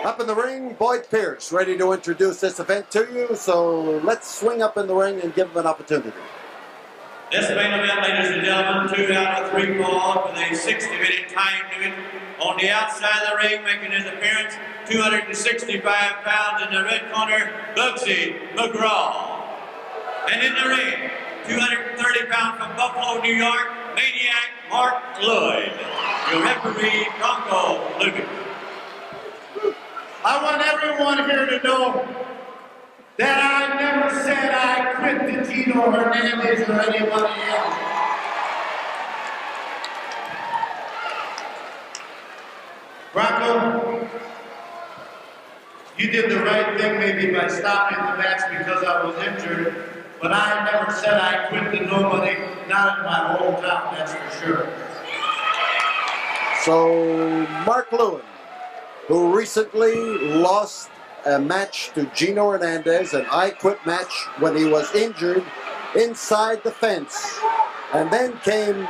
Up in the ring, Boyd Pierce, ready to introduce this event to you. So let's swing up in the ring and give him an opportunity. This main event, ladies and gentlemen, 2 out of 3 falls with a 60-minute time limit. On the outside of the ring, making his appearance, 265 pounds in the red corner, Bugsy McGraw. And in the ring, 230 pounds from Buffalo, New York, Maniac Mark Lewin. Your referee, Bronco Lucas. I want everyone here to know that I never said I quit to Gino Hernandez or anybody else. Bronco, you did the right thing maybe by stopping the match because I was injured, but I never said I quit to nobody, not in my hometown, that's for sure. So Mark Lewin, who recently lost a match to Gino Hernandez, an I Quit match when he was injured inside the fence. And then came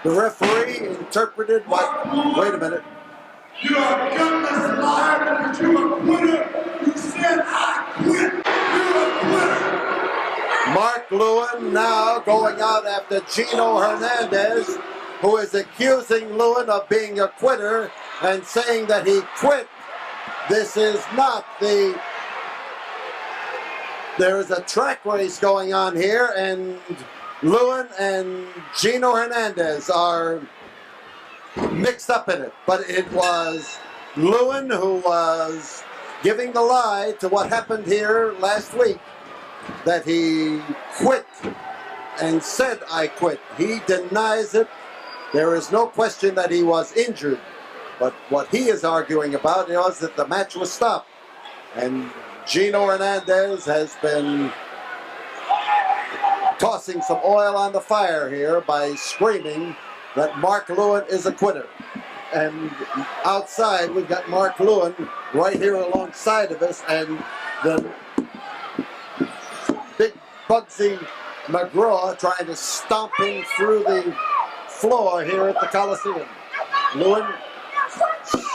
the referee, interpreted what? Wait a minute. You are a gutless liar because you're a quitter. You said I quit. You're a quitter. Mark Lewin now going out after Gino Hernandez, who is accusing Lewin of being a quitter and saying that he quit. This is not the... There is a track race going on here, and Lewin and Gino Hernandez are mixed up in it. But it was Lewin who was giving the lie to what happened here last week, that he quit and said, I quit. He denies it. There is no question that he was injured. But what he is arguing about is that the match was stopped. And Gino Hernandez has been tossing some oil on the fire here by screaming that Mark Lewin is a quitter. And outside, we've got Mark Lewin right here alongside of us, and the big Bugsy McGraw trying to stomp him through the floor here at the Coliseum. Lewin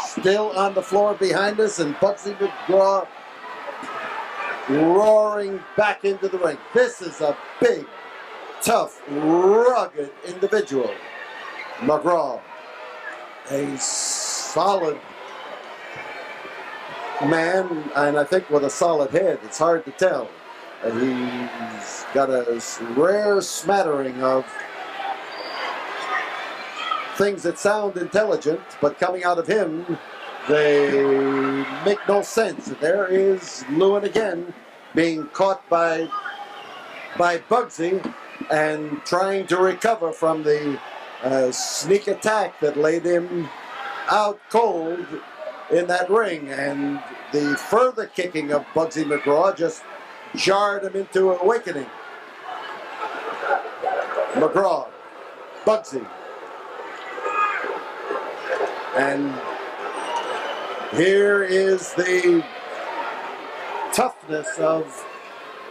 still on the floor behind us, and Bugsy McGraw roaring back into the ring. This is a big, tough, rugged individual. McGraw, a solid man, and I think with a solid head. It's hard to tell. He's got a rare smattering of things that sound intelligent, but coming out of him, they make no sense. There is Lewin again being caught by Bugsy and trying to recover from the sneak attack that laid him out cold in that ring. And the further kicking of Bugsy McGraw just jarred him into awakening. McGraw, Bugsy. And here is the toughness of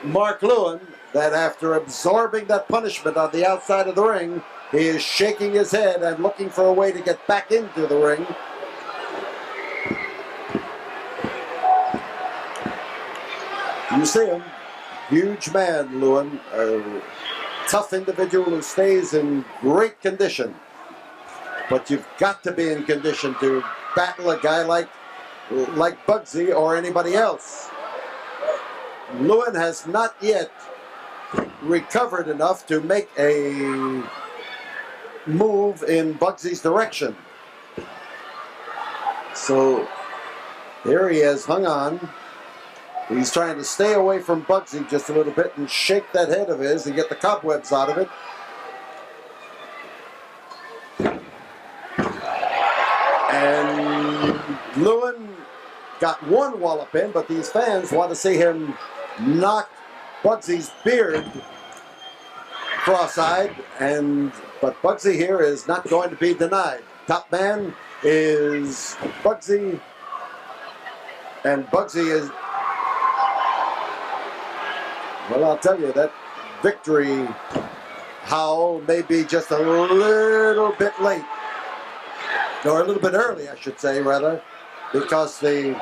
Mark Lewin, that after absorbing that punishment on the outside of the ring, he is shaking his head and looking for a way to get back into the ring. You see him, huge man, Lewin, a tough individual who stays in great condition. But you've got to be in condition to battle a guy like Bugsy or anybody else. Lewin has not yet recovered enough to make a move in Bugsy's direction. So here he has hung on. He's trying to stay away from Bugsy just a little bit and shake that head of his and get the cobwebs out of it. And Lewin got one wallop in, but these fans want to see him knock Bugsy's beard cross-eyed, but Bugsy here is not going to be denied. Top man is Bugsy, and Bugsy is, well, I'll tell you, that victory howl may be just a little bit late. Or a little bit early, I should say, rather. because he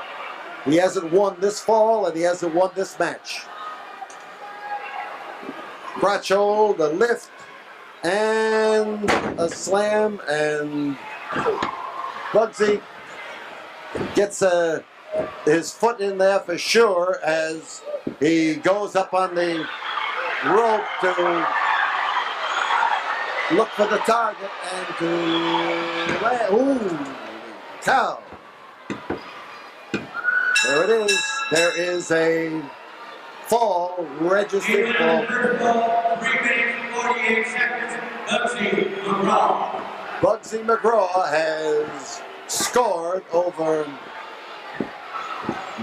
hasn't won this fall and he hasn't won this match. Crotch hold, a lift, and a slam, and Bugsy gets his foot in there for sure as he goes up on the rope to look for the target and to land. Ooh, cow. There it is. There is a fall registered for 3 minutes and 48 seconds. Bugsy McGraw. Bugsy McGraw has scored over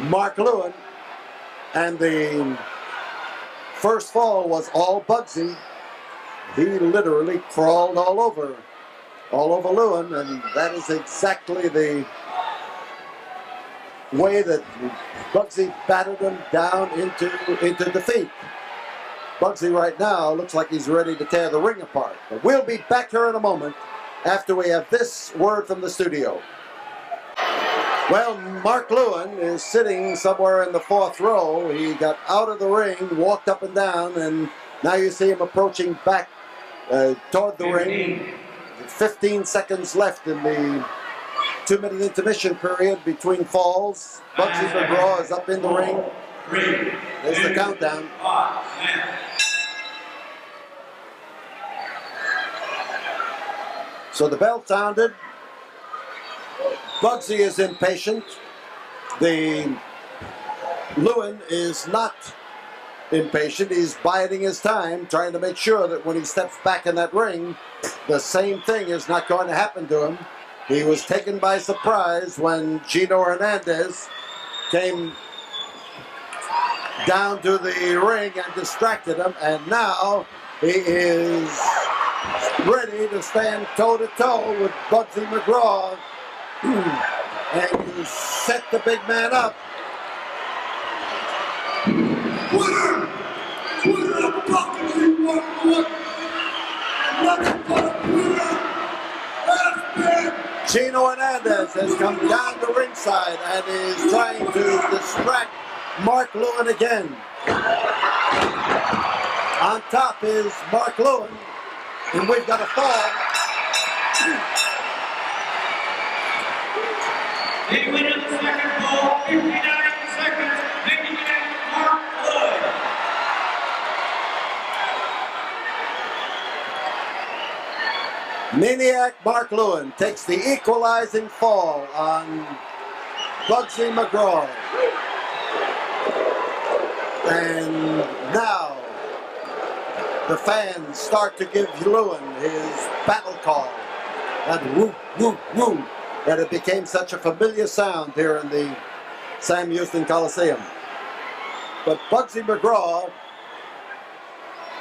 Mark Lewin, and the first fall was all Bugsy. He literally crawled all over Lewin, and that is exactly the way that Bugsy battered him down into defeat. Bugsy right now looks like he's ready to tear the ring apart. But we'll be back here in a moment after we have this word from the studio. Well, Mark Lewin is sitting somewhere in the fourth row. He got out of the ring, walked up and down, and now you see him approaching back toward the ring. 15 seconds left in the 2-minute intermission period between falls. Bugsy McGraw is up in the ring. There's the countdown. So the bell sounded. Bugsy is impatient. Lewin is not impatient. He's biding his time, trying to make sure that when he steps back in that ring, the same thing is not going to happen to him. He was taken by surprise when Gino Hernandez came down to the ring and distracted him, and now he is ready to stand toe-to-toe with Bugsy McGraw and to set the big man up. Winner! Winner! Bugsy McGraw! Nothing but a winner! Gino Hernandez has come down the ringside and is trying to distract Mark Lewin again. On top is Mark Lewin, and we've got a fall. The winner of the second fall, 59 seconds, making it Mark Lewin. Maniac Mark Lewin takes the equalizing fall on Bugsy McGraw. And now the fans start to give Lewin his battle call. And woo, woo, woo. And it became such a familiar sound here in the Sam Houston Coliseum. But Bugsy McGraw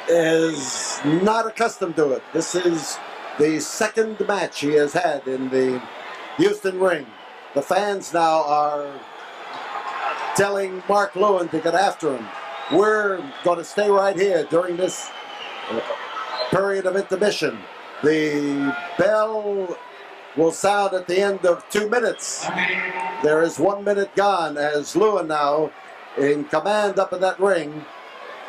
is not accustomed to it. This is the second match he has had in the Houston ring. The fans now are telling Mark Lewin to get after him. We're going to stay right here during this period of intermission. The bell will sound at the end of 2 minutes. There is 1 minute gone as Lewin now, in command up in that ring,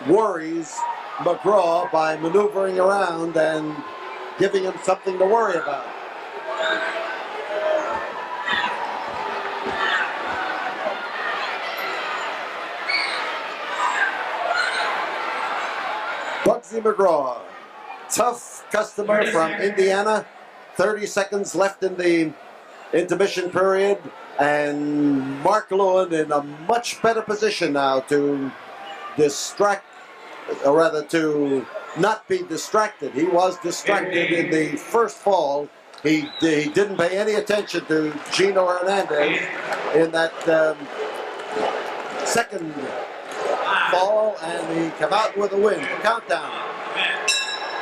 worries McGraw by maneuvering around and giving him something to worry about. Bugsy McGraw, tough customer from Indiana. 30 seconds left in the intermission period, and Mark Lewin in a much better position now to distract, or rather to not be distracted. He was distracted in the first fall. He didn't pay any attention to Gino Hernandez in that second fall, and he came out with a win. Countdown.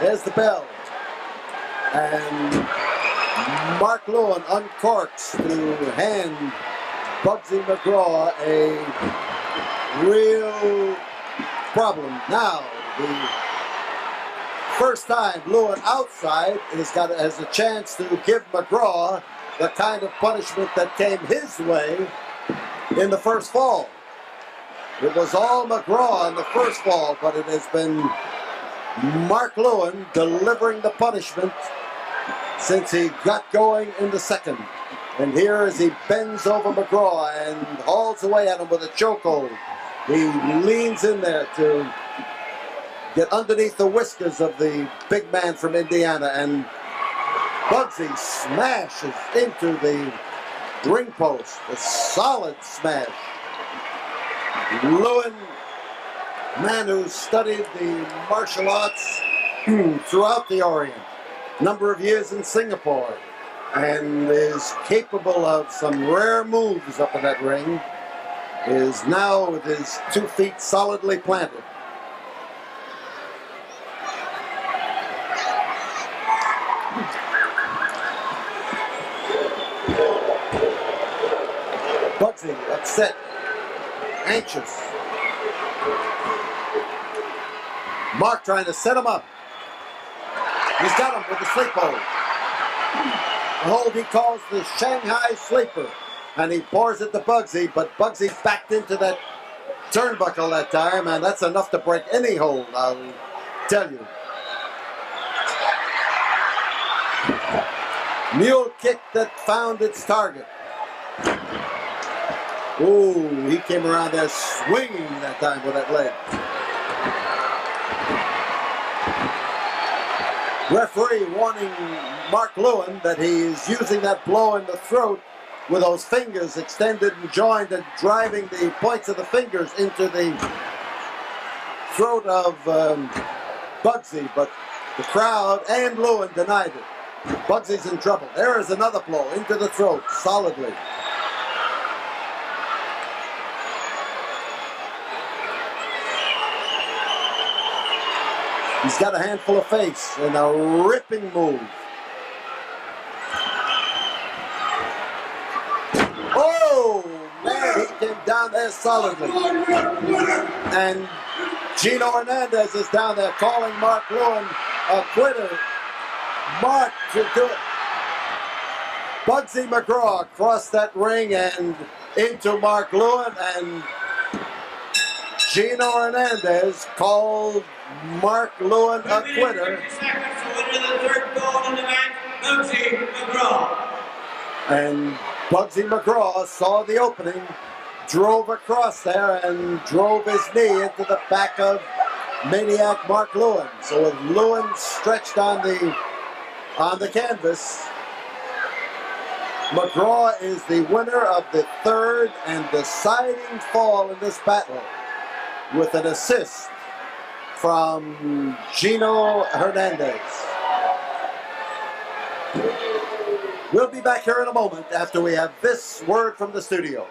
There's the bell. And Mark Lewin uncorks to hand Bugsy McGraw a real problem. Now, the first time Lewin outside has a chance to give McGraw the kind of punishment that came his way in the first fall. It was all McGraw in the first fall, but it has been Mark Lewin delivering the punishment since he got going in the second. And here as he bends over McGraw and hauls away at him with a chokehold, he leans in there to get underneath the whiskers of the big man from Indiana, and Bugsy smashes into the ring post, a solid smash. Lewin, man who studied the martial arts throughout the Orient, number of years in Singapore, and is capable of some rare moves up in that ring, is now with his 2 feet solidly planted. Bugsy upset, anxious. Mark trying to set him up. He's got him with the sleep hold. The hold he calls the Shanghai Sleeper. And he pours it to Bugsy, but Bugsy backed into that turnbuckle that time, and that's enough to break any hold, I'll tell you. Mule kick that found its target. Ooh, he came around there swinging that time with that leg. Referee warning Mark Lewin that he's using that blow in the throat with those fingers extended and joined and driving the points of the fingers into the throat of Bugsy, but the crowd and Lewin denied it. Bugsy's in trouble. There is another blow into the throat, solidly. He's got a handful of face and a ripping move. Oh, man, he came down there solidly. And Gino Hernandez is down there calling Mark Lewin a quitter. Mark to do it. Bugsy McGraw across that ring and into Mark Lewin, and Gino Hernandez called Mark Lewin a quitter. And Bugsy McGraw saw the opening, drove across there, and drove his knee into the back of maniac Mark Lewin. So with Lewin stretched on the canvas, McGraw is the winner of the third and deciding fall in this battle, with an assist from Gino Hernandez. We'll be back here in a moment after we have this word from the studio.